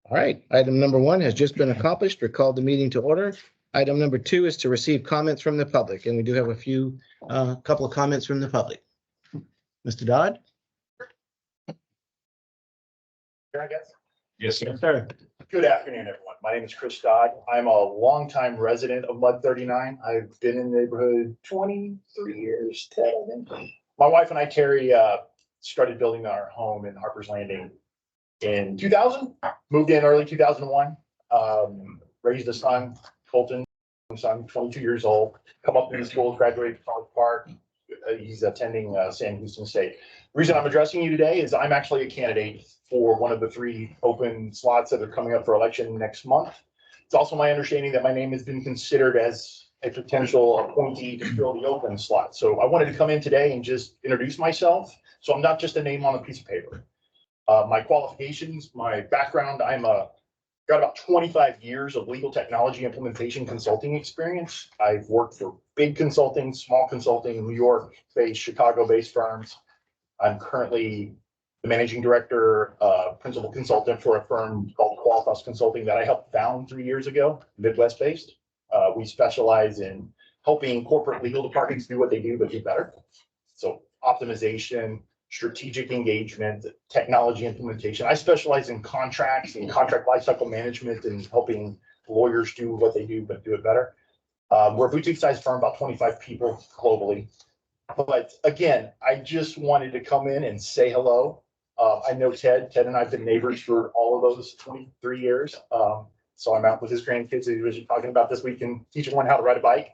All right, item number 1 has just been accomplished. Recall the meeting to order. Item number 2 is to receive comments from the public, and we do have a couple of comments from the public. Mr. Dodd? Here, I guess. Yes, sir. Sir. Good afternoon, everyone. My name is Chris Dodd. I'm a longtime resident of Mud 39. I've been in the neighborhood 23 years, Ted, I think. My wife and I, Terry, started building our home in Harper's Landing in 2000, moved in early 2001, raised a son, Colton, son, 22 years old, come up through the schools, graduated from College Park. He's attending Sam Houston State. The reason I'm addressing you today is I'm actually a candidate for one of the 3 open slots that are coming up for election next month. It's also my understanding that my name has been considered as a potential appointee to fill the open slot. So I wanted to come in today and just introduce myself. So I'm not just a name on a piece of paper. My qualifications, my background, got about 25 years of legal technology implementation consulting experience. I've worked for big consulting, small consulting, New York-based, Chicago-based firms. I'm currently the managing director, principal consultant for a firm called Qualitas Consulting that I helped found 3 years ago, Midwest-based. We specialize in helping corporate legal departments do what they do, but do better. So optimization, strategic engagement, technology implementation. I specialize in contracts and contract lifecycle management and helping lawyers do what they do, but do it better. We're a boutique-sized firm, about 25 people globally. But again, I just wanted to come in and say hello. I know Ted. Ted and I have been neighbors for all of those 23 years. So I'm out with his grandkids. He was talking about this week and teaching one how to ride a bike.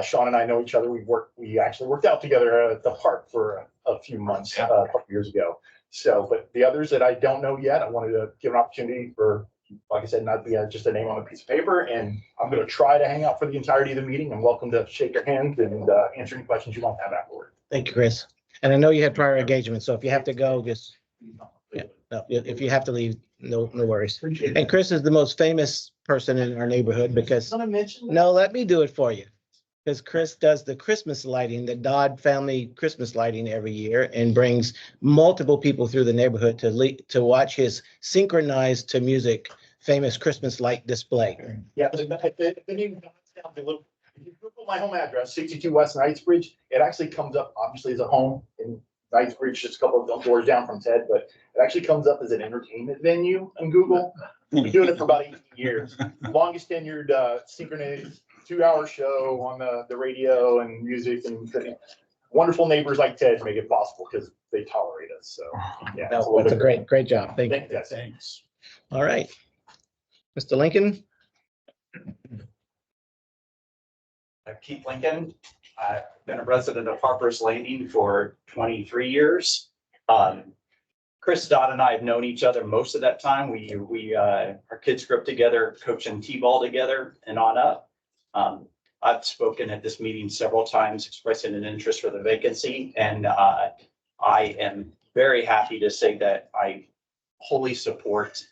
Sean and I know each other. We actually worked out together at the park for a few months, a couple years ago. So, but the others that I don't know yet, I wanted to give an opportunity for, like I said, not be just a name on a piece of paper. And I'm going to try to hang out for the entirety of the meeting. I'm welcome to shake your hand and answer any questions you might have afterward. Thank you, Chris. And I know you had prior engagement, so if you have to go, just, no, if you have to leave, no worries. And Chris is the most famous person in our neighborhood because, no, let me do it for you. Because Chris does the Christmas lighting, the Dodd family Christmas lighting every year, and brings multiple people through the neighborhood to watch his synchronized to music famous Christmas light display. Yeah, the name down below. If you Google my home address, 62 West Knightsbridge, it actually comes up obviously as a home in Knightsbridge, just a couple of doors down from Ted, but it actually comes up as an entertainment venue on Google. Been doing it for about 18 years. Longest tenured synchronized 2-hour show on the radio and music, and wonderful neighbors like Ted make it possible because they tolerate us. So yeah, No, that's a great job. Thank you. Thanks. All right. Mr. Lincoln? I'm Keith Lincoln. I've been a resident of Harper's Landing for 23 years. Chris Dodd and I have known each other most of that time. Our kids grew up together, coaching T-ball together and on up. I've spoken at this meeting several times expressing an interest for the vacancy, and I am very happy to say that I wholly support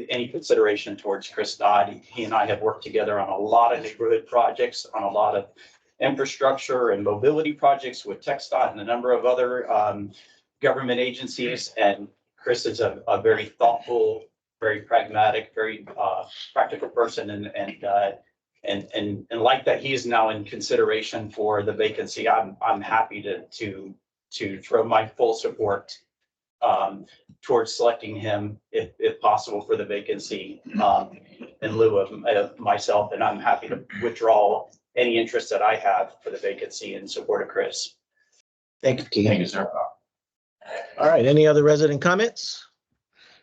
any consideration towards Chris Dodd. He and I have worked together on a lot of neighborhood projects, on a lot of infrastructure and mobility projects with TxDOT and a number of other government agencies. And Chris is a very thoughtful, very pragmatic, very practical person, and like that, he is now in consideration for the vacancy. I'm happy to throw my full support towards selecting him if possible for the vacancy in lieu of myself, and I'm happy to withdraw any interest that I have for the vacancy in support of Chris. Thank you, Keith. Thank you, sir. All right, any other resident comments?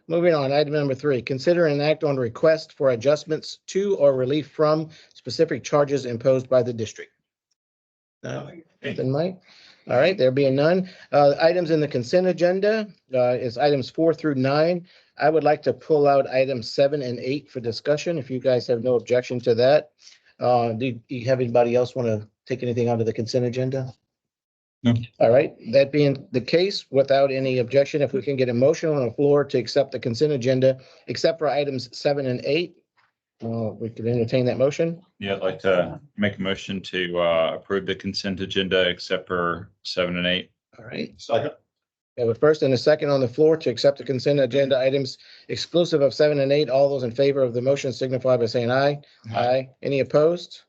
Moving on, item number 3, consider and act on request for adjustments to or relief from specific charges imposed by the district. Nothing, Mike? All right, there being none. Items in the consent agenda is items 4 through 9. I would like to pull out items 7 and 8 for discussion, if you guys have no objection to that. Do you have anybody else want to take anything out of the consent agenda? No. All right, that being the case, without any objection, if we can get a motion on the floor to accept the consent agenda, except for items 7 and 8, we could entertain that motion. Yeah, I'd like to make a motion to approve the consent agenda except for 7 and 8. All right. So We have a first and a second on the floor to accept the consent agenda items exclusive of 7 and 8. All those in favor of the motion signify by saying aye. Aye. Any opposed?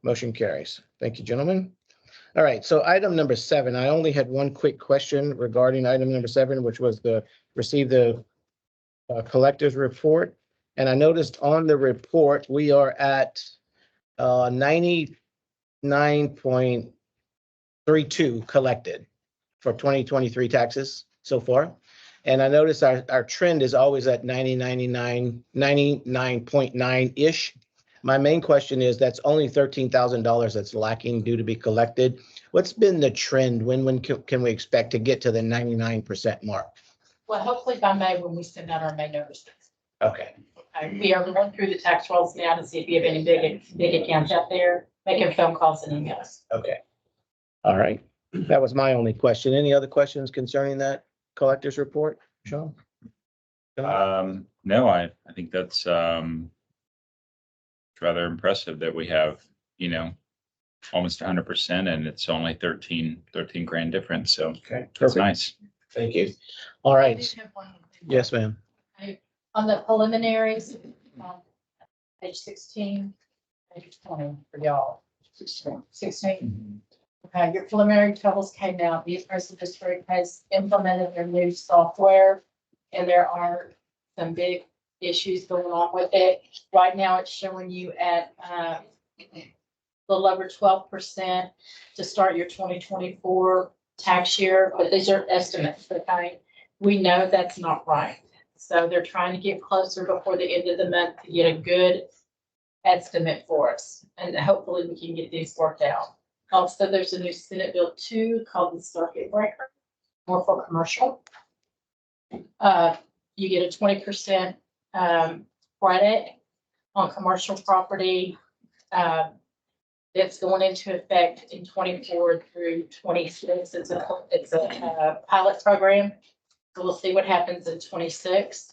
Motion carries. Thank you, gentlemen. All right, so item number 7, I only had one quick question regarding item number 7, which was receive the collector's report. And I noticed on the report, we are at 99.32 collected for 2023 taxes so far. And I noticed our trend is always at 99.9-ish. My main question is that's only $13,000 that's lacking due to be collected. What's been the trend? When can we expect to get to the 99% mark? Well, hopefully by May, when we send out our May notices. Okay. We are going through the tax rolls now to see if you have any big accounts out there, making phone calls and emails. Okay. All right. That was my only question. Any other questions concerning that collector's report, Sean? No, I think that's rather impressive that we have, almost 100% and it's only 13 grand difference. So Okay. that's nice. Thank you. All I right. do have one more thing. Yes, ma'am. On the preliminaries, page 16, page 20 for y'all. 16. Okay, your preliminary totals came out. The East District has implemented their new software, and there are some big issues going on with it. Right now, it's showing you at a little over 12% to start your 2024 tax year, but these are estimates, okay? We know that's not right. So they're trying to get closer before the end of the month to get a good estimate for us. And hopefully we can get these worked out. Also, there's a new Senate Bill 2 called the Circuit Breaker, more for commercial. You get a 20% credit on commercial property. It's going into effect in 24 through 26. It's a pilot program. So we'll see what happens in 26.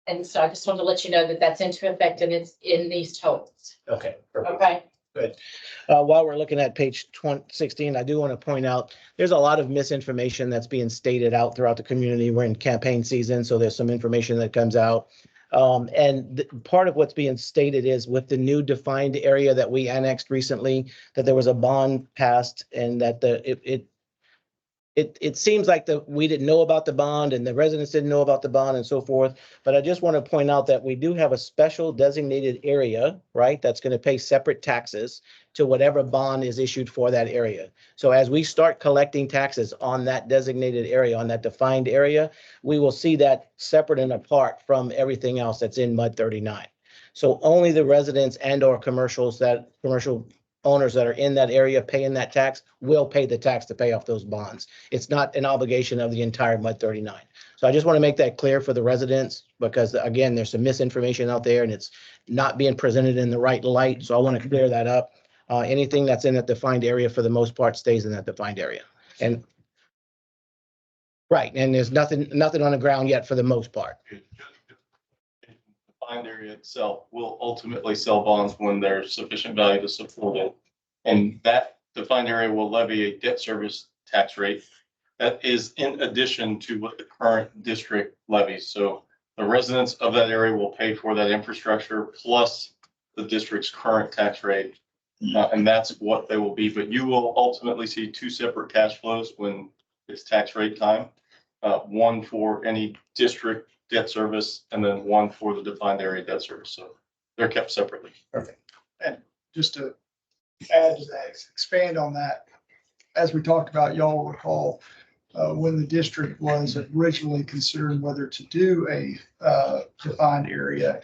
And so I just wanted to let you know that that's into effect and it's in these totals. Okay. Perfect. Okay. While we're looking at page 16, I do want to point out there's a lot of misinformation that's being stated out throughout the community. We're in campaign season, so there's some information that comes out. Part of what's being stated is with the new defined area that we annexed recently, that there was a bond passed and that it seems like we didn't know about the bond and the residents didn't know about the bond and so forth. But I just want to point out that we do have a special designated area, right? That's going to pay separate taxes to whatever bond is issued for that area. So as we start collecting taxes on that designated area, on that defined area, we will see that separate and apart from everything else that's in MUD 39. So only the residents and or commercial owners that are in that area paying that tax will pay the tax to pay off those bonds. It's not an obligation of the entire MUD 39. So I just want to make that clear for the residents because again, there's some misinformation out there and it's not being presented in the right light. So I want to clear that up. Anything that's in that defined area for the most part stays in that defined area. And right, and there's nothing on the ground yet for the most part. Defined area itself will ultimately sell bonds when there's sufficient value to support it. And that defined area will levy a debt service tax rate that is in addition to what the current district levies. So the residents of that area will pay for that infrastructure plus the district's current tax rate. And that's what they will be. But you will ultimately see two separate cash flows when it's tax rate time. One for any district debt service, and then one for the defined area debt service. So they're kept separately. Perfect. And just to add to that, expand on that, as we talked about, y'all will recall when the district was originally considering whether to do a defined area,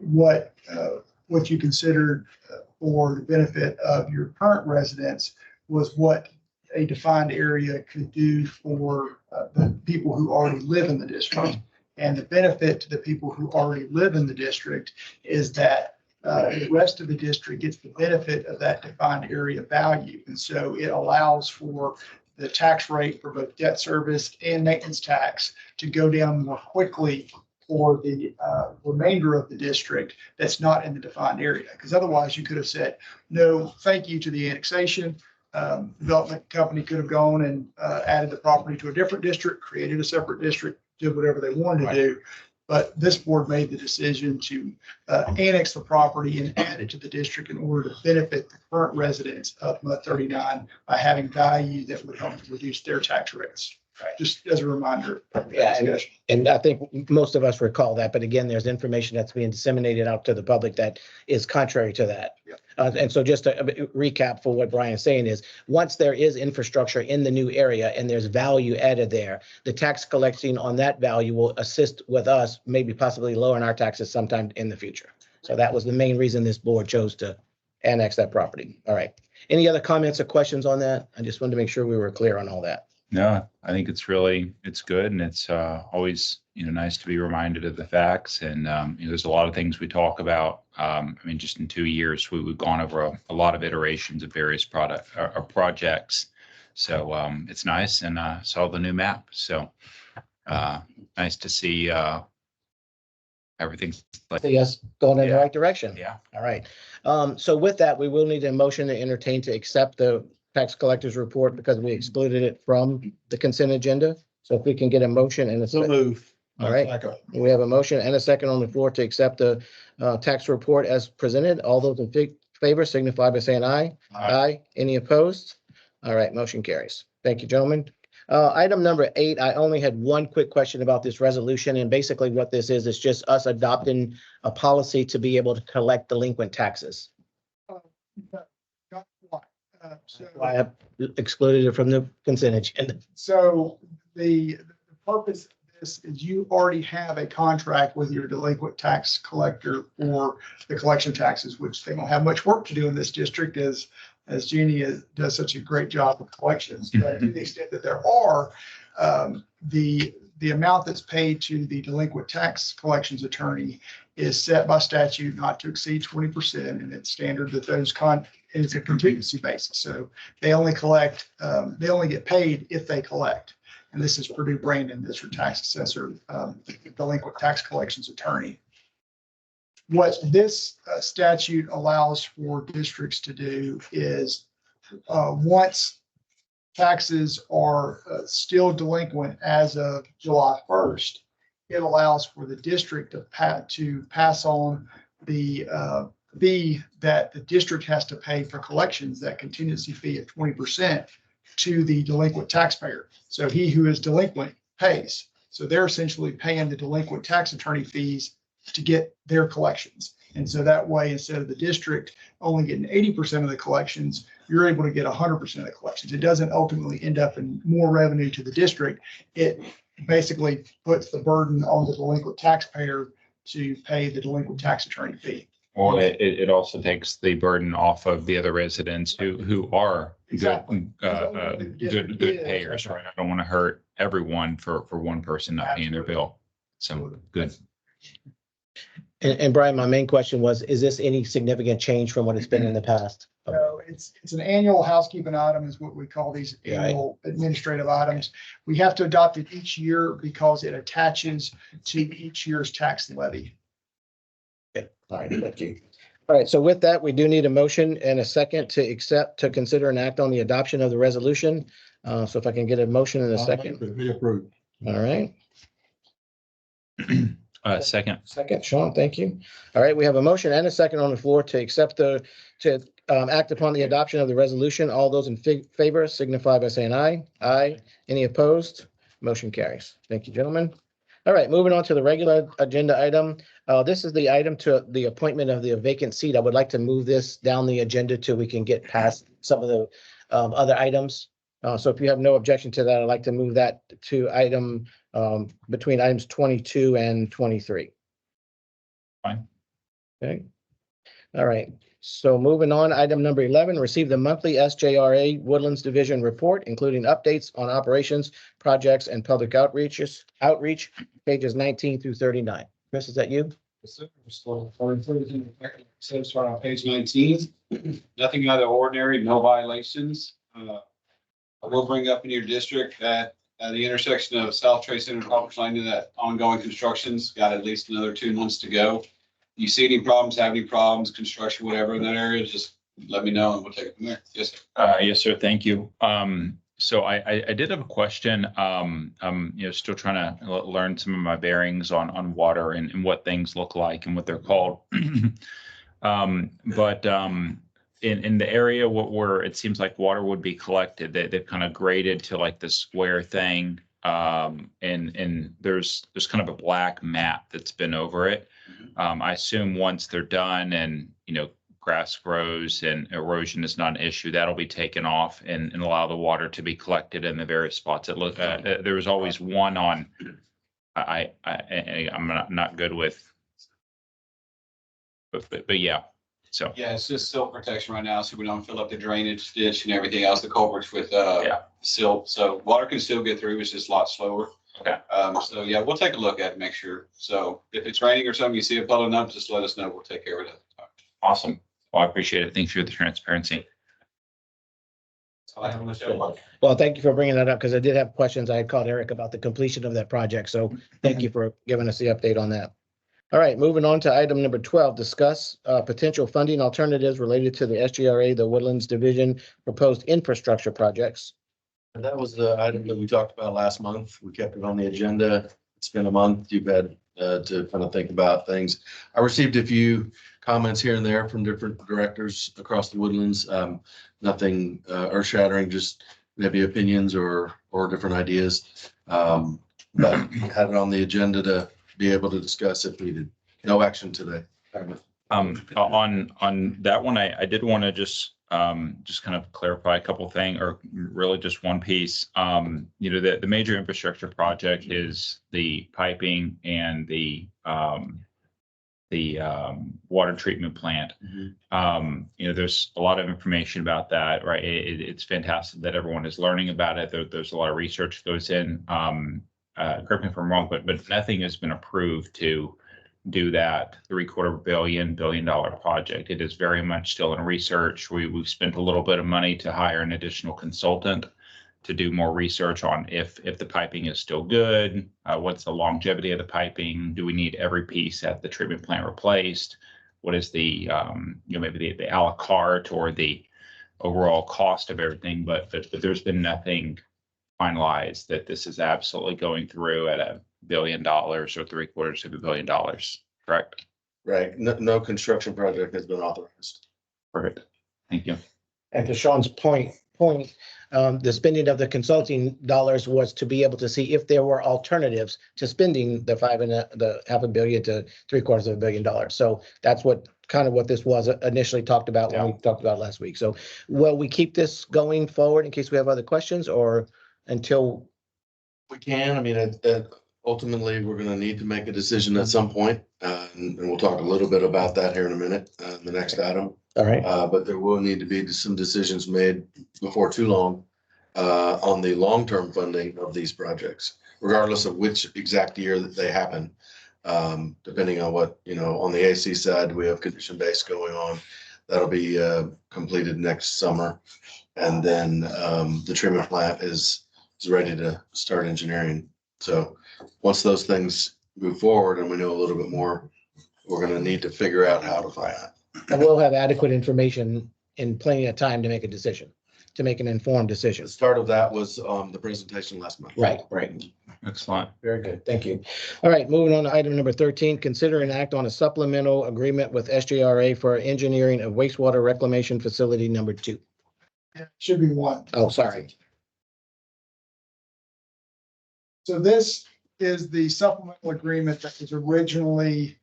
what you considered for the benefit of your current residents was what a defined area could do for the people who already live in the district. And the benefit to the people who already live in the district is that the rest of the district gets the benefit of that defined area value. And so it allows for the tax rate for both debt service and maintenance tax to go down more quickly for the remainder of the district that's not in the defined area. Because otherwise you could have said, no, thank you to the annexation. Development company could have gone and added the property to a different district, created a separate district, did whatever they wanted to do. But this board made the decision to annex the property and add it to the district in order to benefit the current residents of MUD 39 by having value that would help to reduce their tax rates. Just as a reminder. Yeah, and I think most of us recall that, but again, there's information that's being disseminated out to the public that is contrary to that. Yep. And so just to recap for what Brian's saying is, once there is infrastructure in the new area and there's value added there, the tax collecting on that value will assist with us, maybe possibly lowering our taxes sometime in the future. So that was the main reason this board chose to annex that property. All right. Any other comments or questions on that? I just wanted to make sure we were clear on all that. No, I think it's good. And it's always, nice to be reminded of the facts. And there's a lot of things we talk about. I mean, just in 2 years, we've gone over a lot of iterations of various projects. So it's nice, and saw the new map. So nice to see everything's like, See us going in the Yeah. right direction. yeah. All right. So with that, we will need a motion to entertain to accept the tax collector's report because we excluded it from the consent agenda. So if we can get a motion and a So second. move. All right. We have a motion and a second on the floor to accept the tax report as presented. All those in favor signify by saying aye. Aye. Any opposed? All right, motion carries. Thank you, gentlemen. Item number 8, I only had one quick question about this resolution, and basically what this is just us adopting a policy to be able to collect delinquent taxes. Got why. So- I have excluded it from the consent agenda. So the purpose of this is you already have a contract with your delinquent tax collector for the collection taxes, which they don't have much work to do in this district as Jeannie does such a great job with collections. But to the extent that there are, the amount that's paid to the delinquent tax collections attorney is set by statute not to exceed 20%. And it's standard that it's a contingency basis. So they only get paid if they collect. And this is Purdue Brandon, that's your tax assessor, delinquent tax collections attorney. What this statute allows for districts to do is once taxes are still delinquent as of July 1st, it allows for the district to pass on the fee that the district has to pay for collections, that contingency fee of 20%, to the delinquent taxpayer. So he who is delinquent pays. So they're essentially paying the delinquent tax attorney fees to get their collections. And so that way, instead of the district only getting 80% of the collections, you're able to get 100% of the collections. It doesn't ultimately end up in more revenue to the district. It basically puts the burden on the delinquent taxpayer to pay the delinquent tax attorney fee. Or it also takes the burden off of the other residents who are Exactly. good payers, right? I don't want to hurt everyone for one person not paying their bill. So good. And Brian, my main question was, is this any significant change from what it's been in the past? So it's an annual housekeeping item is what we call these annual administrative items. We have to adopt it each year because it attaches to each year's tax levy. Okay. All right, thank you. All right, so with that, we do need a motion and a second to consider and act on the adoption of the resolution. So if I can get a motion in a second. Be approved. All right. Second. Second, Sean, thank you. All right, we have a motion and a second on the floor to accept to act upon the adoption of the resolution. All those in favor signify by saying aye. Aye. Any opposed? Motion carries. Thank you, gentlemen. All right, moving on to the regular agenda item. This is the item to the appointment of the vacant seat. I would like to move this down the agenda till we can get past some of the other items. So if you have no objection to that, I'd like to move that to item between items 22 and 23. Fine. Okay. All right. So moving on, item number 11, receive the monthly SJRA Woodlands Division report, including updates on operations, projects, and public outreach, pages 19 through 39. Chris, is that you? So start on page 19, nothing out of the ordinary, no violations. I will bring up in your district that at the intersection of South Trade Center and Roberts Lane, that ongoing construction's got at least another 2 months to go. You see any problems, have any problems, construction, whatever in that area, just let me know and we'll take it from there. Yes, sir. Yes, sir. Thank you. So I did have a question. Still trying to learn some of my bearings on water and what things look like and what they're called. But in the area where it seems like water would be collected, they've kind of graded to like this square thing. And there's kind of a black mat that's been over it. I assume once they're done and, grass grows and erosion is not an issue, that'll be taken off and allow the water to be collected in the various spots. There was always one on, I'm not good with, but yeah, so. Yeah, it's just silt protection right now, so we don't fill up the drainage ditch and everything else, the culverts with silt. So water can still get through, it's just a lot slower. Okay. So yeah, we'll take a look at it, make sure. So if it's raining or something, you see it puddling up, just let us know. We'll take care of it. Awesome. Well, I appreciate it. Thanks for the transparency. Well, thank you for bringing that up because I did have questions. I had called Eric about the completion of that project. So thank you for giving us the update on that. All right, moving on to item number 12, discuss potential funding alternatives related to the SGRA, the Woodlands Division proposed infrastructure projects. And that was the item that we talked about last month. We kept it on the agenda. It's been a month. You've had to kind of think about things. I received a few comments here and there from different directors across the Woodlands. Nothing earth shattering, just maybe opinions or different ideas. But had it on the agenda to be able to discuss if needed. No action today. On that one, I did want to just kind of clarify a couple things, or really just one piece. The major infrastructure project is the piping and the water treatment plant. There's a lot of information about that, right? It's fantastic that everyone is learning about it. There's a lot of research goes in. Correct me if I'm wrong, but nothing has been approved to do that $750 million project. It is very much still in research. We've spent a little bit of money to hire an additional consultant to do more research on if the piping is still good, what's the longevity of the piping, do we need every piece at the treatment plant replaced, what is the maybe the a la carte or the overall cost of everything, but there's been nothing finalized that this is absolutely going through at $1 billion or $750 million, correct? Right. No construction project has been authorized. Perfect. Thank you. And to Sean's point, the spending of the consulting dollars was to be able to see if there were alternatives to spending the $500 million to $750 million. So that's what this was initially talked about when we talked about it last week. So will we keep this going forward in case we have other questions or until? We can. I mean, ultimately, we're going to need to make a decision at some point, and we'll talk a little bit about that here in a minute, the next item. All right. But there will need to be some decisions made before too long on the long-term funding of these projects, regardless of which exact year that they happen. Depending on what, on the AC side, we have condition-based going on. That'll be completed next summer. And then the treatment plant is ready to start engineering. So once those things move forward and we know a little bit more, we're going to need to figure out how to find that. And we'll have adequate information in plenty of time to make a decision, to make an informed decision. The start of that was the presentation last month. Right. Excellent. Very good. Thank you. All right, moving on to item number 13, consider and act on a supplemental agreement with SGRA for engineering of wastewater reclamation facility number 2. Should be 1. Oh, sorry. So this is the supplemental agreement that was originally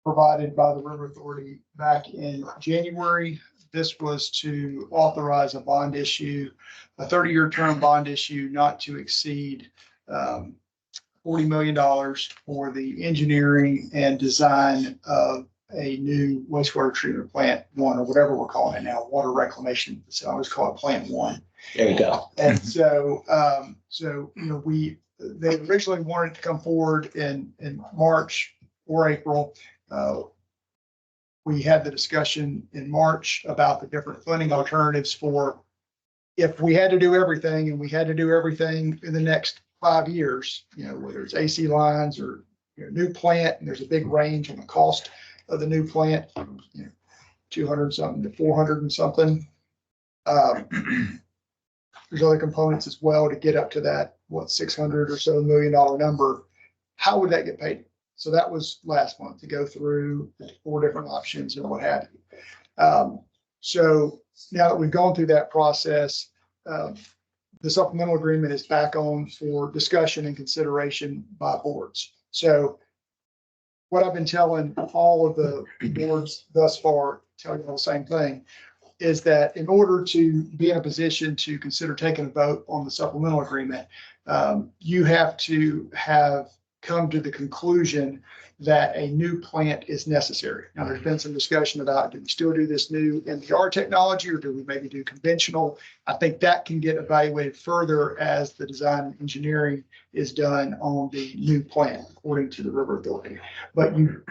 provided by the River Authority back in January. This was to authorize a bond issue, a 30-year term bond issue, not to exceed $40 million for the engineering and design of a new wastewater treatment plant 1, or whatever we're calling it now, water reclamation. So I always call it plant 1. There you go. And so, they originally wanted to come forward in March or April. We had the discussion in March about the different funding alternatives for if we had to do everything, and we had to do everything in the next 5 years, whether it's AC lines or new plant, and there's a big range on the cost of the new plant. 200 something to 400 and something. There's other components as well to get up to that, what, 600 or so $1 million number. How would that get paid? So that was last month to go through 4 different options and what have you. So now that we've gone through that process, the supplemental agreement is back on for discussion and consideration by boards. So what I've been telling all of the boards thus far, telling them the same thing, is that in order to be in a position to consider taking a vote on the supplemental agreement, you have to have come to the conclusion that a new plant is necessary. Now, there's been some discussion about, do we still do this new MPR technology, or do we maybe do conventional? I think that can get evaluated further as the design and engineering is done on the new plant, according to the River Authority. But you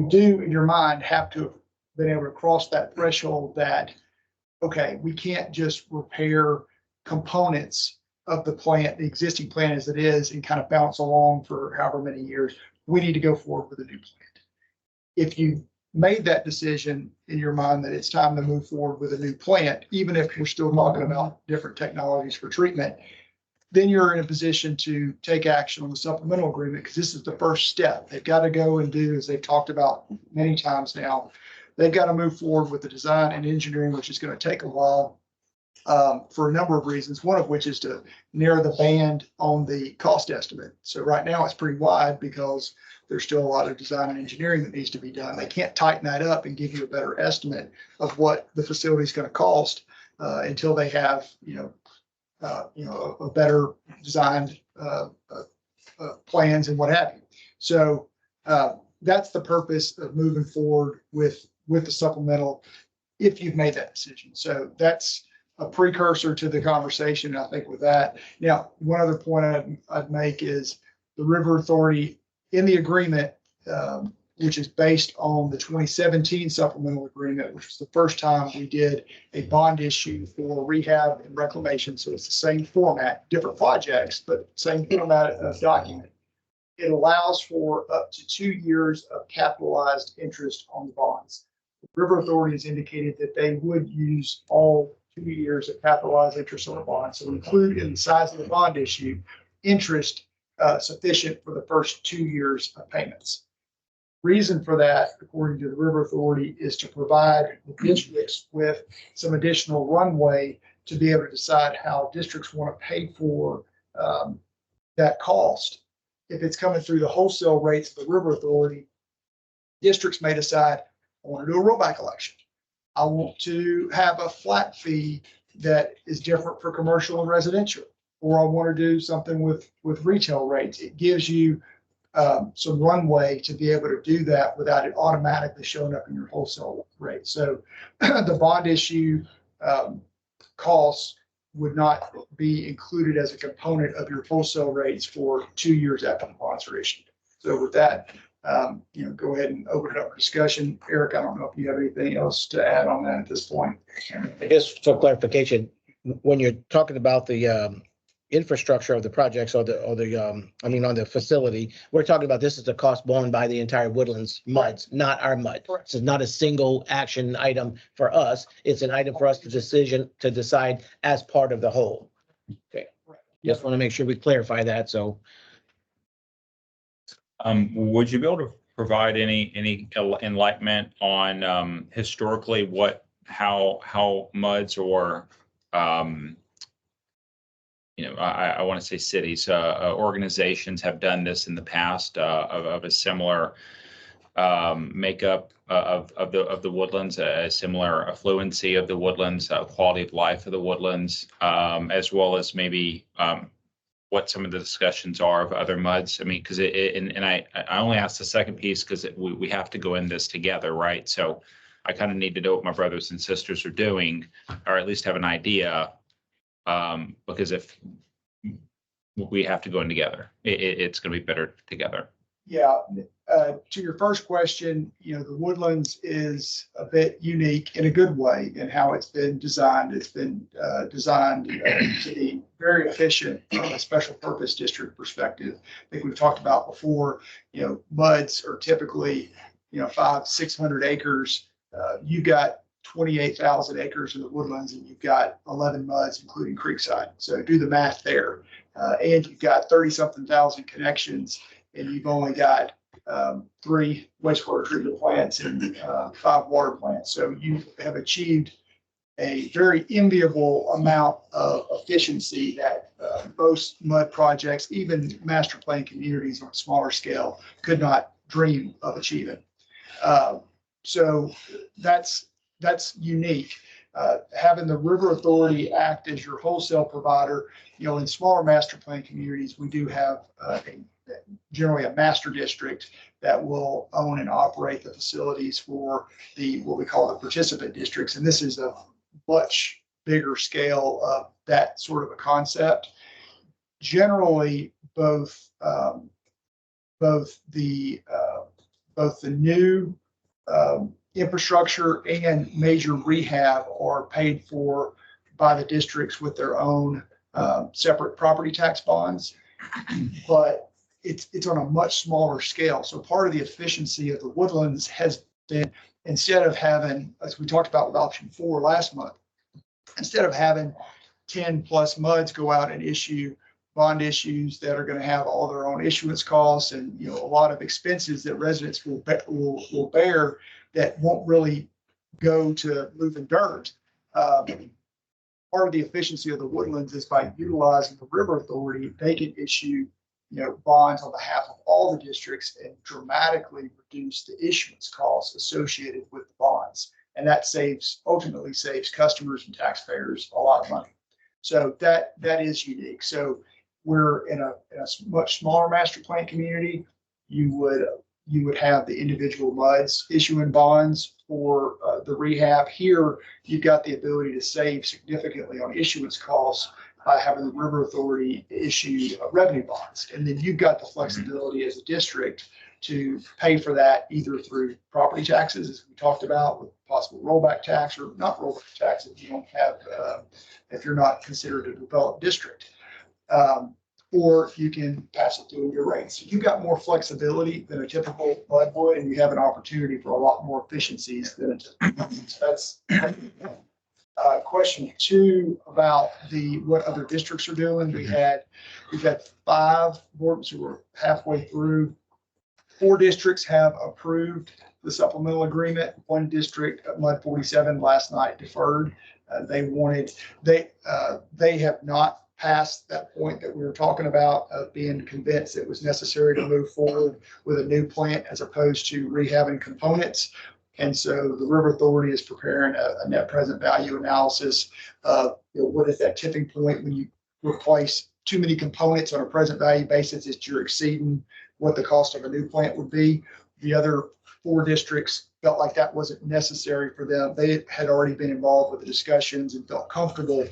do, in your mind, have to have been able to cross that threshold that, okay, we can't just repair components of the plant, the existing plant as it is, and kind of bounce along for however many years. We need to go forward with a new plant. If you made that decision in your mind that it's time to move forward with a new plant, even if we're still talking about different technologies for treatment, then you're in a position to take action on the supplemental agreement, because this is the first step. They've got to go and do, as they've talked about many times now, they've got to move forward with the design and engineering, which is going to take a while for a number of reasons, one of which is to narrow the band on the cost estimate. So right now it's pretty wide because there's still a lot of design and engineering that needs to be done. They can't tighten that up and give you a better estimate of what the facility is going to cost until they have, a better designed plans and what have you. So that's the purpose of moving forward with the supplemental, if you've made that decision. So that's a precursor to the conversation, I think, with that. Now, one other point I'd make is the River Authority in the agreement, which is based on the 2017 supplemental agreement, which was the first time we did a bond issue for rehab and reclamation. So it's the same format, different projects, but same format of document. It allows for up to 2 years of capitalized interest on the bonds. The River Authority has indicated that they would use all 2 years of capitalized interest on the bond. So include in the size of the bond issue, interest sufficient for the first 2 years of payments. Reason for that, according to the River Authority, is to provide the districts with some additional runway to be able to decide how districts want to pay for that cost. If it's coming through the wholesale rates of the River Authority, districts may decide, I want to do a rollback election. I want to have a flat fee that is different for commercial and residential, or I want to do something with retail rates. It gives you some runway to be able to do that without it automatically showing up in your wholesale rate. So the bond issue costs would not be included as a component of your wholesale rates for 2 years after the bonds are issued. So with that, go ahead and open it up for discussion. Eric, I don't know if you have anything else to add on that at this point. I guess for clarification, when you're talking about the infrastructure of the projects or on the facility, we're talking about this is the cost borne by the entire Woodlands MUDs, not our MUD. This is not a single action item for us. It's an item for us to decide as part of the whole. Okay. Just want to make sure we clarify that. So would you be able to provide any enlightenment on historically how MUDs or I want to say cities, organizations have done this in the past of a similar makeup of the woodlands, a similar affluency of the woodlands, quality of life of the woodlands, as well as maybe what some of the discussions are of other MUDs. I mean, because I only asked the second piece because we have to go in this together, right? So I kind of need to know what my brothers and sisters are doing, or at least have an idea. Because if we have to go in together, it's going to be better together. Yeah. To your first question, the Woodlands is a bit unique in a good way in how it's been designed. It's been designed to be very efficient from a special purpose district perspective. I think we've talked about before, MUDs are typically, 500-600 acres you've got 28,000 acres in the woodlands and you've got 11 muds, including Creekside. So do the math there. And you've got 30-something thousand connections and you've only got 3 wastewater treatment plants and 5 water plants. So you have achieved a very enviable amount of efficiency that most mud projects, even master plan communities on a smaller scale, could not dream of achieving. So that's unique. Having the River Authority act as your wholesale provider, in smaller master plan communities, we do have generally a master district that will own and operate the facilities for what we call the participant districts. And this is a much bigger scale of that sort of a concept. Generally, both the new infrastructure and major rehab are paid for by the districts with their own separate property tax bonds, but it's on a much smaller scale. So part of the efficiency of the woodlands has been, instead of having, as we talked about with option 4 last month, instead of having 10 plus muds go out and issue bond issues that are going to have all their own issuance costs and a lot of expenses that residents will bear that won't really go to moving dirt. Part of the efficiency of the woodlands is by utilizing the River Authority, they can issue bonds on behalf of all the districts and dramatically reduce the issuance costs associated with the bonds. And that ultimately saves customers and taxpayers a lot of money. So that is unique. So we're in a much smaller master plan community. You would have the individual muds issuing bonds for the rehab. Here, you've got the ability to save significantly on issuance costs by having the River Authority issue revenue bonds. And then you've got the flexibility as a district to pay for that either through property taxes, as we talked about, with possible rollback tax, or not rollback tax if you don't have, if you're not considered a developed district. Or you can pass it through your rates. So you've got more flexibility than a typical mud would, and you have an opportunity for a lot more efficiencies than a typical. So that's question 2 about what other districts are doing. We've had 5 boards who are halfway through. 4 districts have approved the supplemental agreement. 1 district, MUD 47, last night deferred. They have not past that point that we were talking about of being convinced it was necessary to move forward with a new plant as opposed to rehabbing components. And so the River Authority is preparing a net present value analysis of what is that tipping point when you replace too many components on a present value basis that you're exceeding what the cost of a new plant would be. The other 4 districts felt like that wasn't necessary for them. They had already been involved with the discussions and felt comfortable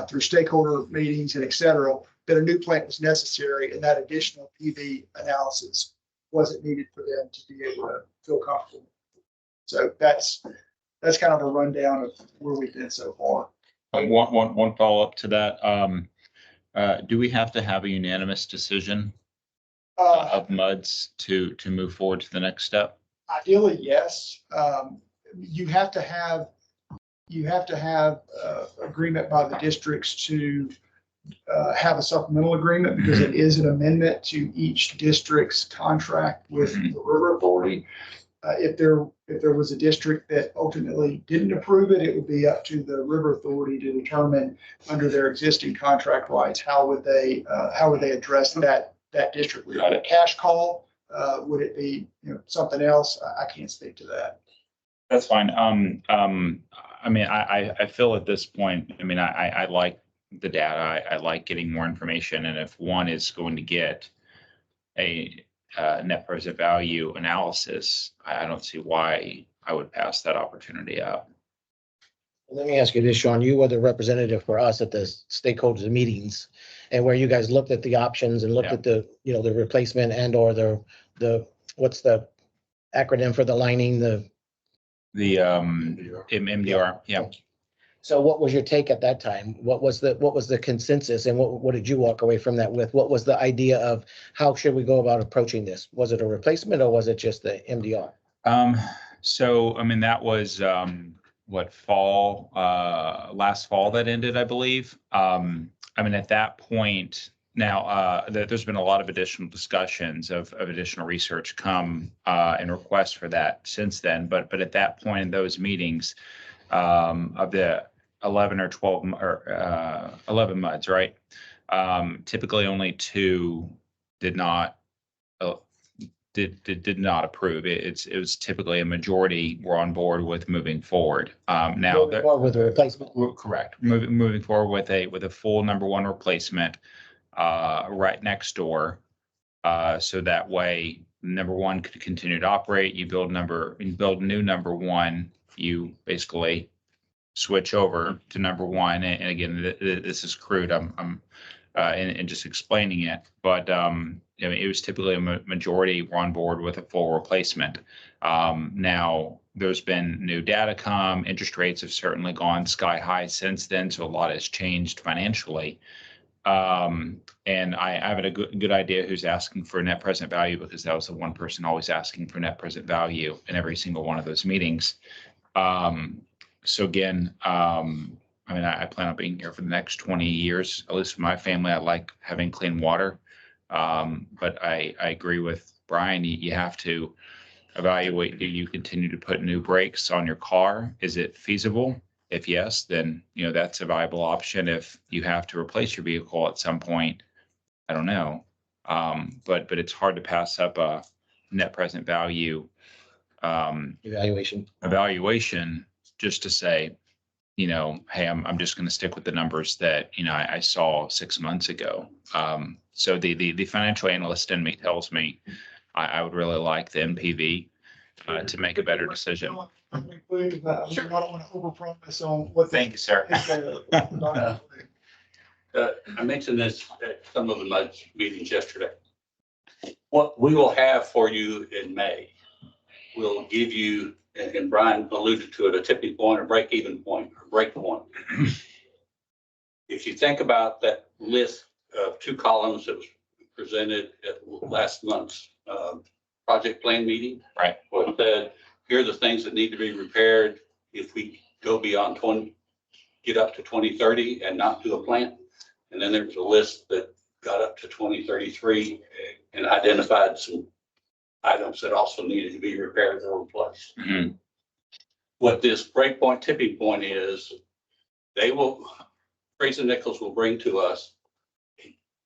through stakeholder meetings and et cetera, that a new plant was necessary and that additional PV analysis wasn't needed for them to be able to feel comfortable. So that's kind of a rundown of where we've been so far. One follow-up to that. Do we have to have a unanimous decision of MUDs to move forward to the next step? Ideally, yes. You have to have agreement by the districts to have a supplemental agreement because it is an amendment to each district's contract with the River Authority. If there was a district that ultimately didn't approve it, it would be up to the River Authority to determine under their existing contract rights how would they address that district. Would it be a cash call? Would it be something else? I can't speak to that. That's fine. I mean, I feel at this point, I mean, I like the data. I like getting more information. And if one is going to get a net present value analysis, I don't see why I would pass that opportunity up. Let me ask you this, Sean, you were the representative for us at the stakeholders meetings and where you guys looked at the options and looked at the replacement and or the what's the acronym for the lining, the MDR. Yeah. So what was your take at that time? What was the consensus and what did you walk away from that with? What was the idea of how should we go about approaching this? Was it a replacement or was it just the MDR? So, I mean, that was, what, fall, last fall that ended, I believe. I mean, at that point, now, there's been a lot of additional discussions of additional research come, and requests for that since then. But at that point in those meetings, of the 11 or 12 or 11 MUDs, right? Typically only 2 did not uh, did not approve. It was typically a majority were on board with moving forward. Now Moving forward with a replacement. correct, moving forward with a full number 1 replacement right next door. So that way number 1 could continue to operate. You build new number 1, you basically switch over to number 1. And again, this is crude. I'm and just explaining it, but I mean, it was typically a majority were on board with a full replacement. Now there's been new data come, interest rates have certainly gone sky high since then, so a lot has changed financially. And I have a good idea who's asking for net present value, because that was the one person always asking for net present value in every single one of those meetings. So again, I mean, I plan on being here for the next 20 years, at least for my family. I like having clean water. But I agree with Brian. You have to evaluate, do you continue to put new brakes on your car? Is it feasible? If yes, then, that's a viable option. If you have to replace your vehicle at some point, I don't know. But it's hard to pass up a net present value Evaluation. just to say, hey, I'm just going to stick with the numbers that, I saw 6 months ago. So the financial analyst in me tells me I would really like the NPV to make a better decision. I don't want to overpromise on what. Thank you, sir. I mentioned this at some of the MUD meetings yesterday. What we will have for you in May will give you, and Brian alluded to it, a tipping point, a break-even point, or break point. If you think about that list of 2 columns that was presented at last month's project plan meeting. Right. What said, here are the things that need to be repaired if we go beyond get up to 2030 and not do a plant. And then there's a list that got up to 2033 and identified some items that also needed to be repaired or replaced. Mm-hmm. What this breakpoint tipping point is, Fraser Nichols will bring to us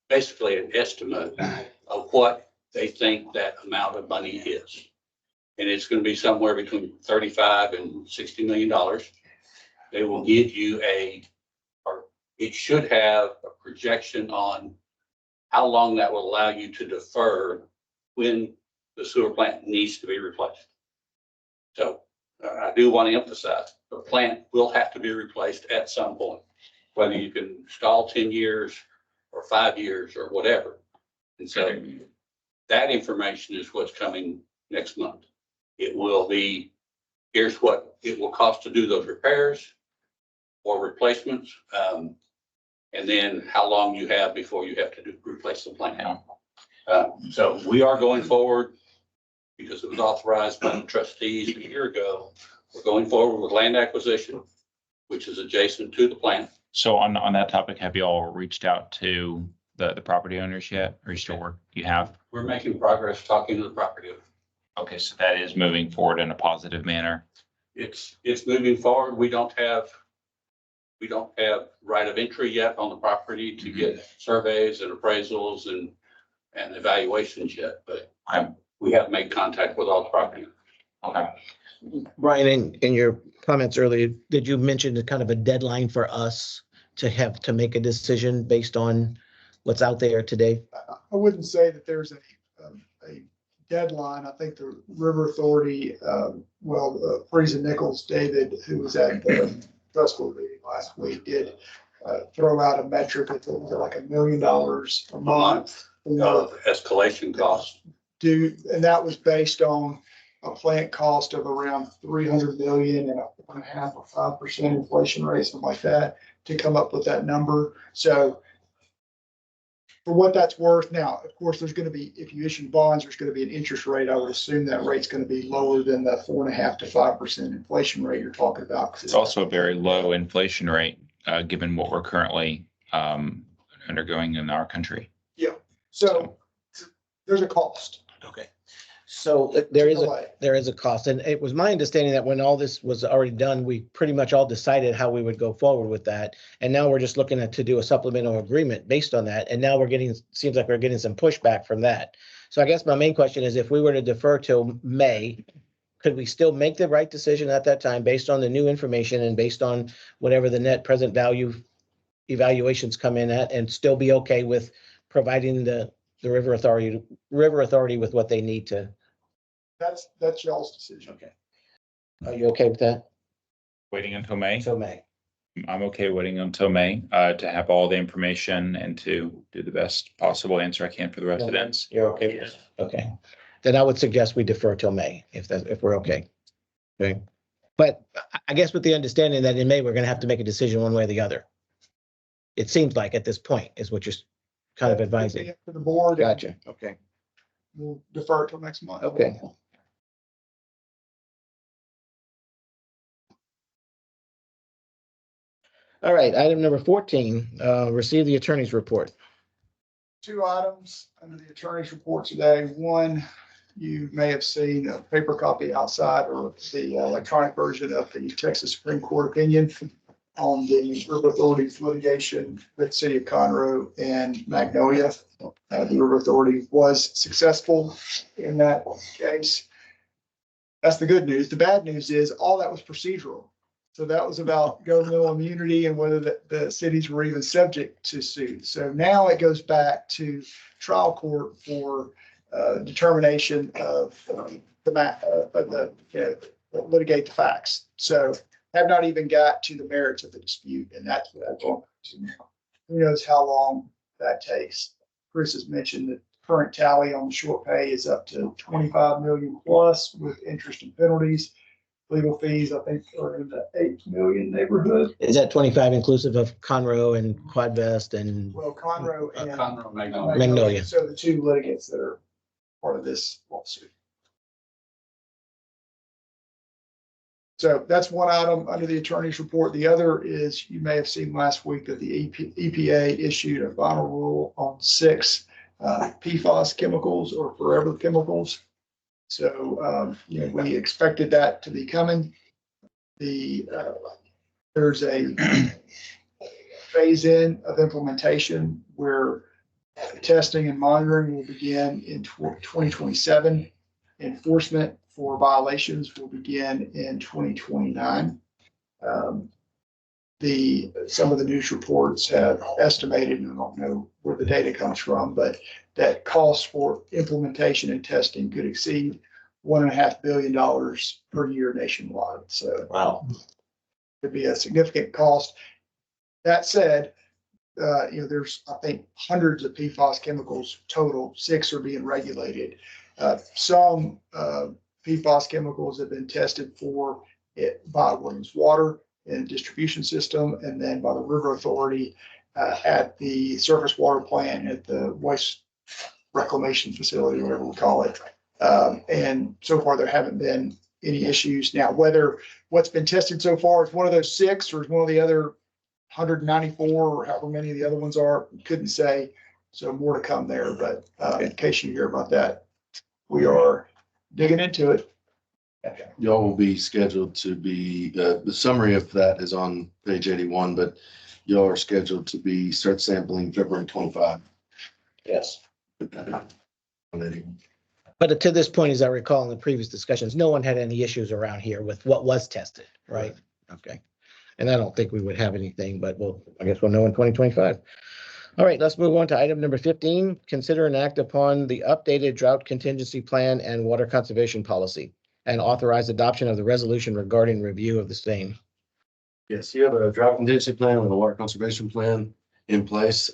basically an estimate of what they think that amount of money is. And it's going to be somewhere between $35 and $60 million. They will give you it should have a projection on how long that will allow you to defer when the sewer plant needs to be replaced. So I do want to emphasize, the plant will have to be replaced at some point, whether you can install 10 years or 5 years or whatever. And so that information is what's coming next month. It will be, here's what it will cost to do those repairs or replacements. And then how long you have before you have to replace the plant. So we are going forward because it was authorized by the trustees a year ago. We're going forward with land acquisition, which is adjacent to the plant. So on that topic, have you all reached out to the property owners yet? Or you have? We're making progress talking to the property owner. Okay, so that is moving forward in a positive manner. It's moving forward. We don't have right of entry yet on the property to get surveys and appraisals and evaluations yet, but we have made contact with all the property. Okay. Brian, in your comments earlier, did you mention kind of a deadline for us to make a decision based on what's out there today? I wouldn't say that there's a deadline. I think the River Authority, Fraser Nichols, David, who was at the trust board meeting last week, did throw out a metric at like $1 million a month Of escalation costs. And that was based on a plant cost of around 300 million and a 1.5 or 5% inflation rate, something like that, to come up with that number. So for what that's worth. Now, of course, there's going to be, if you issue bonds, there's going to be an interest rate. I would assume that rate's going to be lower than the 4.5 to 5% inflation rate you're talking about. 'Cause It's also a very low inflation rate, given what we're currently undergoing in our country. So there's a cost. Okay. So there is a cost, and it was my understanding that when all this was already done, we pretty much all decided how we would go forward with that. And now we're just looking to do a supplemental agreement based on that. And now seems like we're getting some pushback from that. So I guess my main question is, if we were to defer till May, could we still make the right decision at that time based on the new information and based on whatever the net present value evaluations come in at, and still be okay with providing the river authority with what they need to? That's y'all's decision. Okay. Are you okay with that? Waiting until May. Till May. I'm okay waiting until May to have all the information and to do the best possible answer I can for the residents. You're okay with that? Okay. Then I would suggest we defer till May if we're okay. Okay. But I guess with the understanding that in May, we're gonna have to make a decision one way or the other. It seems like at this point is what you're kind of advising. To the board. Gotcha. Okay. We'll defer till next month. Okay. All right, item number 14, receive the attorney's report. Two items under the attorney's report today. One, you may have seen a paper copy outside, or the electronic version of the Texas Supreme Court opinion on the River Authority's litigation with the city of Conroe and Magnolia. The River Authority was successful in that case. That's the good news. The bad news is all that was procedural. So that was about governmental immunity and whether the cities were even subject to suit. So now it goes back to trial court for determination of litigate the facts. So have not even got to the merits of the dispute, and that's what I'm going to now. Who knows how long that takes? Chris has mentioned that current tally on the short pay is up to 25 million plus with interest and penalties. Legal fees, I think, are in the 8 million neighborhood. Is that 25 inclusive of Conroe and Quadvest and Well, Conroe and Conroe, Magnolia. Magnolia? So the two litigants that are part of this lawsuit. So that's one item under the attorney's report. The other is, you may have seen last week that the EPA issued a final rule on 6 PFAS chemicals, or forever chemicals. So, we expected that to be coming. There's a phase in of implementation where testing and monitoring will begin in 2027. Enforcement for violations will begin in 2029. Some of the news reports have estimated, and I don't know where the data comes from, but that costs for implementation and testing could exceed $1.5 billion per year nationwide. So Wow. could be a significant cost. That said, there's, I think, hundreds of PFAS chemicals total. 6 are being regulated. Some PFAS chemicals have been tested for it by Williams Water and distribution system, and then by the River Authority at the surface water plant at the waste reclamation facility, whatever we call it. And so far, there haven't been any issues. Now, whether what's been tested so far is one of those 6 or is one of the other 194 or however many of the other ones are, couldn't say. So more to come there. But in case you hear about that, we are digging into it. Y'all will be scheduled to be, the summary of that is on page 81, but y'all are scheduled to start sampling February 25. Yes. But to this point, as I recall in the previous discussions, no one had any issues around here with what was tested, right? Okay. And I don't think we would have anything, but I guess we'll know in 2025. All right, let's move on to item number 15. Consider and act upon the updated drought contingency plan and water conservation policy, and authorize adoption of the resolution regarding review of the same. Yes, you have a drought contingency plan and a water conservation plan in place.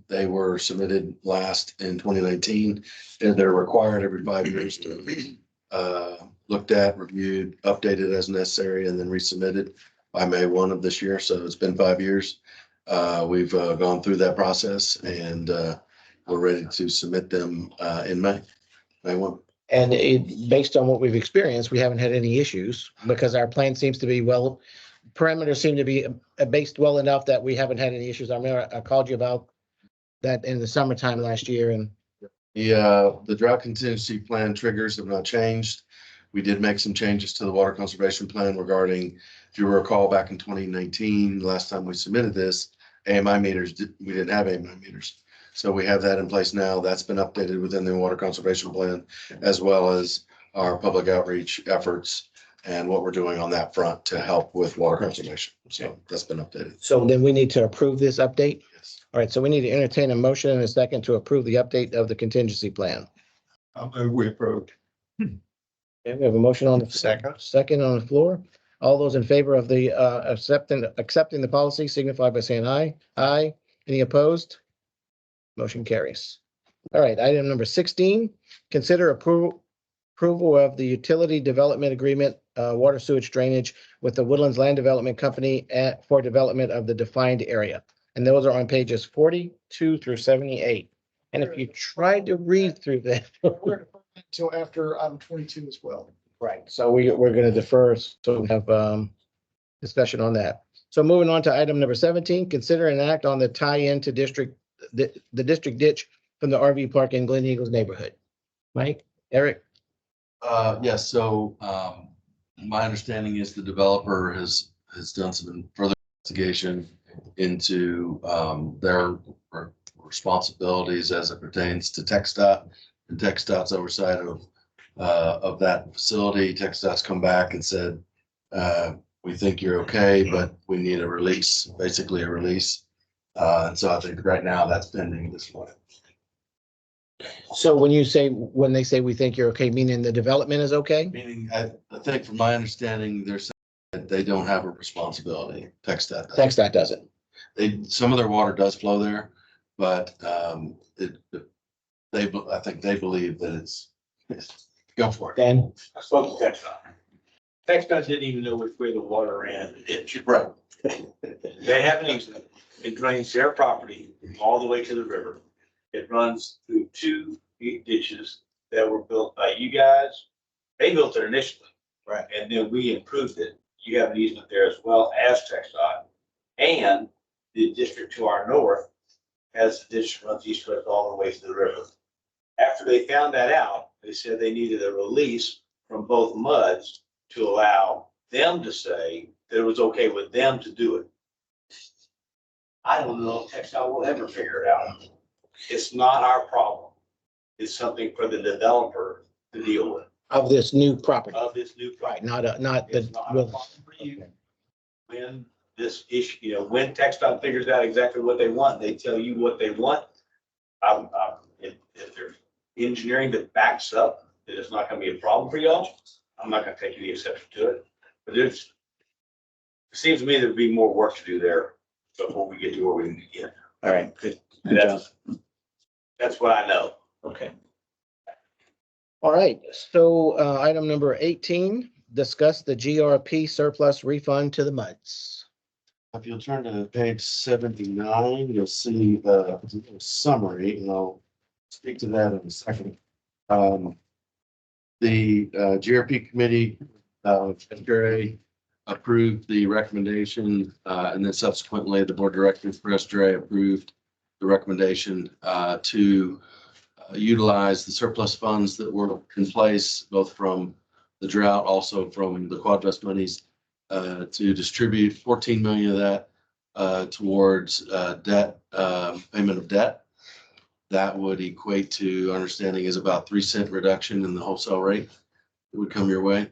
They were submitted last in 2019, and they're required every 5 years to be looked at, reviewed, updated as necessary, and then resubmitted by May 1 of this year. So it's been 5 years. We've gone through that process, and we're ready to submit them in May. May 1. And based on what we've experienced, we haven't had any issues because our plan seems to be parameters seem to be based well enough that we haven't had any issues. I remember I called you about that in the summertime last year and The drought contingency plan triggers have not changed. We did make some changes to the water conservation plan regarding, if you recall, back in 2019, last time we submitted this, AMI meters, we didn't have AMI meters. So we have that in place now. That's been updated within the water conservation plan, as well as our public outreach efforts and what we're doing on that front to help with water conservation. So that's been updated. so then we need to approve this update. Yes. All right, so we need to entertain a motion and a second to approve the update of the contingency plan. I'll move we approved. Okay, we have a motion on the second on the floor. All those in favor of the accepting the policy signify by saying aye. Aye. Any opposed? Motion carries. All right, item number 16, consider approval of the utility development agreement, water sewage drainage with the Woodlands Land Development Company for development of the defined area. And those are on pages 42 through 78. And if you tried to read through that. We're gonna put it until after item 22 as well. Right, so we're going to defer, so we have discussion on that. So moving on to item number 17, consider an act on the tie-in to the district ditch from the RV park in Glen Eagles neighborhood. Mike, Eric? Yes, so my understanding is the developer has done some further investigation into their responsibilities as it pertains to TxDOT and TxDOT's oversight of that facility. TxDOT's come back and said, we think you're okay, but we need a release, basically a release. And so I think right now that's pending this morning. So when they say we think you're okay, meaning the development is okay? Meaning, I think from my understanding, they're saying that they don't have a responsibility. TxDOT does. TxDOT doesn't. Some of their water does flow there, but I think they believe that it's go for it. Dan? I spoke to TxDOT. TxDOT didn't even know which way the water ran. Right. They have an easement. It drains their property all the way to the river. It runs through 2 deep ditches that were built by you guys. They built it initially. Right. And then we improved it. You have an easement there as well as TxDOT. And the district to our north has the ditch that runs east-west all the way to the river. After they found that out, they said they needed a release from both MUDs to allow them to say that it was okay with them to do it. I don't know if TxDOT will ever figure it out. It's not our problem. It's something for the developer to deal with, Of this new property, of this new right? project. Not It's not a problem for you. When this issue, when TxDOT figures out exactly what they want, they tell you what they want. If there's engineering that backs up that it's not gonna be a problem for y'all, I'm not gonna take any exception to it. But it seems to me there'd be more work to do there before we get to where we need to get. All right, good. That's what I know. Okay. All right, so item number 18, discuss the GRP surplus refund to the MUDs. If you'll turn to page 79, you'll see the summary, and I'll speak to that in a second. The GRP committee, SDRA approved the recommendation, and then subsequently the board of directors for SDRA approved the recommendation to utilize the surplus funds that were in place, both from the drought, also from the Quadvest monies, to distribute 14 million of that towards debt, payment of debt. That would equate to, understanding is about 3-cent reduction in the wholesale rate that would come your way.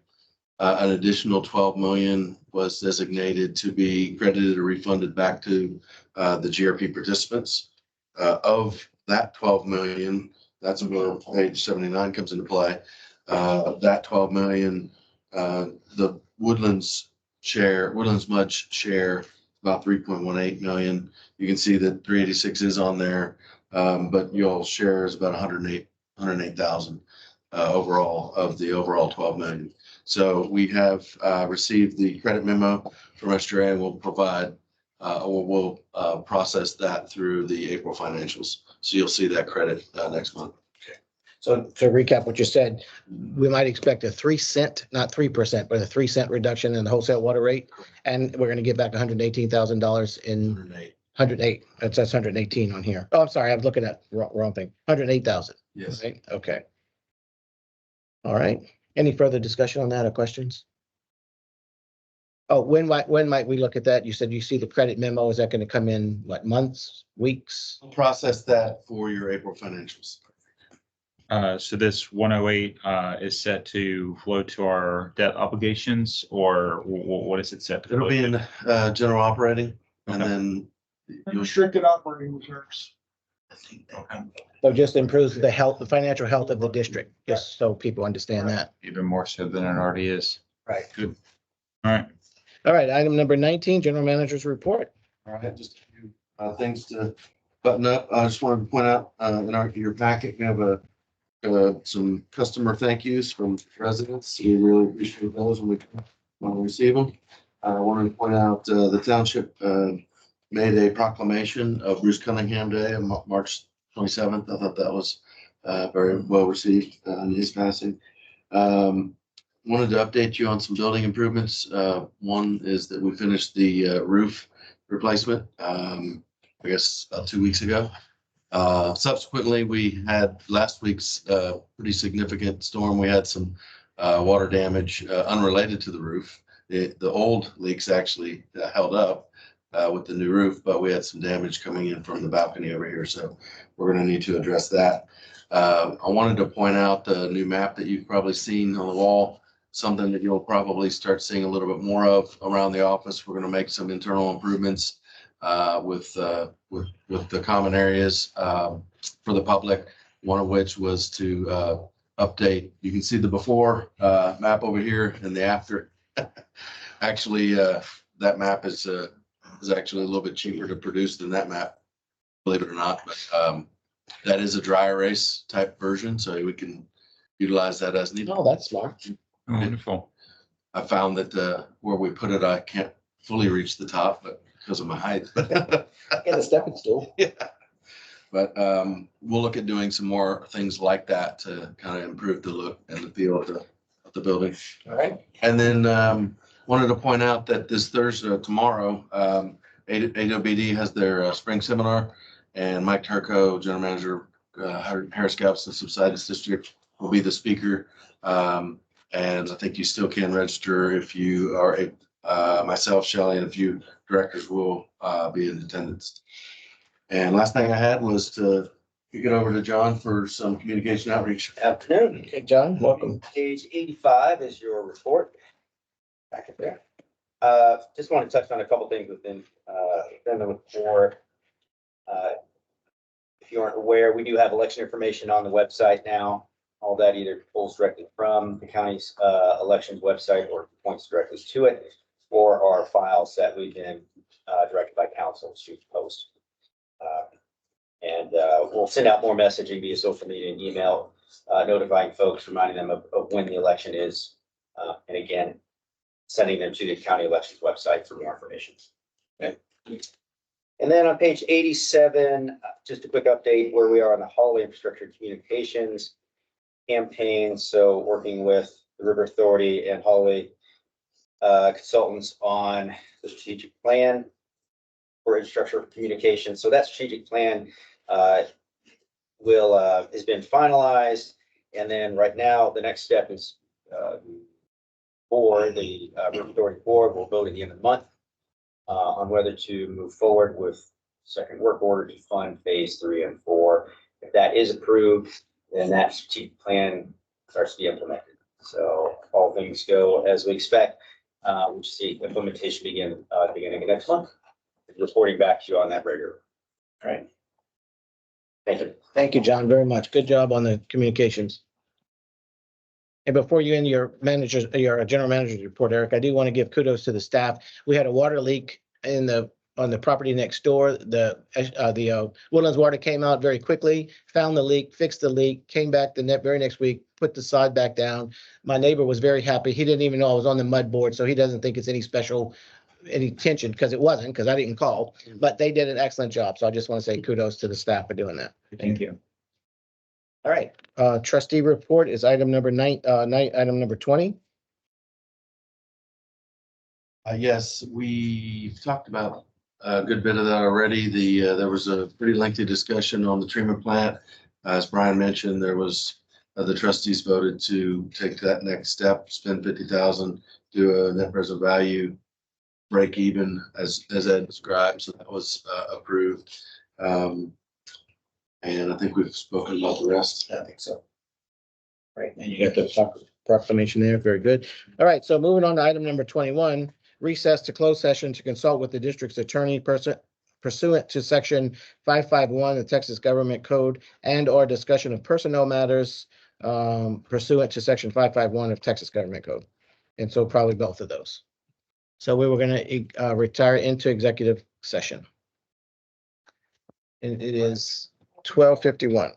An additional 12 million was designated to be credited or refunded back to the GRP participants. Of that 12 million, that's where page 79 comes into play. Of that 12 million, the Woodlands MUD share about 3.18 million. You can see that 386 is on there, but your share is about 108,000 overall of the overall 12 million. So we have received the credit memo from SDRA and we'll provide, we'll process that through the April financials So you'll see that credit next month. So to recap what you said, we might expect a 3 cent, not 3%, but a 3 cent reduction in the wholesale water rate. And we're gonna give back $118,000 in 108. 108. It says 118 on here. Oh, I'm sorry, I'm looking at wrong thing. 108,000. Yes. Right, okay. All right. Any further discussion on that or questions? Oh, when might we look at that? You said you see the credit memo. Is that gonna come in, what, months, weeks? We'll process that for your April financials. So this 108 is set to flow to our debt obligations, or what is it set to? It'll flow be to? in general operating and Okay. then you'll Restricted operating reserves. So just improves the health, the financial health of the district, just so people understand that. Even more so than it already is. Right. Good. All right. All right, item number 19, general manager's report. All right, just a few things to button up. I just wanted to point out in your packet, we have some customer thank yous from residents. We really appreciate those when we receive them. I wanted to point out the township made a proclamation of Bruce Cunningham Day on March 27th. I thought that was very well received in his passing. Wanted to update you on some building improvements. One is that we finished the roof replacement, I guess about 2 weeks ago. Subsequently, we had last week's pretty significant storm. We had some water damage unrelated to the roof. The old leaks actually held up with the new roof, but we had some damage coming in from the balcony over here. So we're going to need to address that. I wanted to point out the new map that you've probably seen on the wall, something that you'll probably start seeing a little bit more of around the office. We're going to make some internal improvements with the common areas for the public. One of which was to update. You can see the before map over here and the after. Actually, that map is actually a little bit cheaper to produce than that map, believe it or not. But that is a dry erase type version, so we can utilize that as needed. Oh, that's smart. Wonderful. I found that where we put it, I can't fully reach the top, but because of my height. Get a stepping stool. Yeah. But we'll look at doing some more things like that to kind of improve the look and the feel of the building. All right. And then wanted to point out that this Thursday, tomorrow, AWBD has their spring seminar, and Mike Turco, General Manager, Harris Galveston Subsidence District, will be the speaker. And I think you still can register if you are myself, Shelley, and a few directors will be in attendance. And last thing I had was to kick it over to John for some communication outreach. Afternoon. Okay, John, welcome. Page 85 is your report. Back up there. Just want to touch on a couple things within the report. If you aren't aware, we do have election information on the website now. All that either pulls directly from the county's elections website or points directly to it, or our files that we've been directed by council to post. And we'll send out more messaging via social media and email, notifying folks, reminding them of when the election is. And again, sending them to the county elections website for more information. Okay. And then on page 87, just a quick update where we are on the Holiday Infrastructure Communications campaign. So working with the River Authority and Holiday consultants on the strategic plan for infrastructure communication. So that strategic plan has been finalized. And then right now, the next step is for the River Authority board will vote at the end of the month on whether to move forward with second work order to fund phase 3 and 4. If that is approved, then that strategic plan starts to be implemented. So all things go as we expect. We'll see implementation begin at the beginning of next month. Reporting back to you on that regularly. All right. Thank you. Thank you, John, very much. Good job on the communications. And before you end your general manager's report, Eric, I do want to give kudos to the staff. We had a water leak on the property next door. The Woodlands Water came out very quickly, found the leak, fixed the leak, came back the very next week, put the sod back down. My neighbor was very happy. He didn't even know I was on the mud board, so he doesn't think it's any special any tension, because it wasn't, because I didn't call, but they did an excellent job. So I just want to say kudos to the staff for doing that. Thank you. All right, trustee report is item number item number 20. Yes, we talked about a good bit of that already. There was a pretty lengthy discussion on the treatment plant. As Brian mentioned, there was, the trustees voted to take that next step, spend 50,000, do a net present value break even as Ed described. So that was approved. And I think we've spoken about the rest. I think so. Right, and you got the proclamation there. Very good. All right, so moving on to item number 21, recess to close session to consult with the district's attorney pursuant to section 551 of the Texas Government Code and or discussion of personnel matters pursuant to section 551 of Texas Government Code. And so probably both of those. So we were going to retire into executive session. And it is 12:51.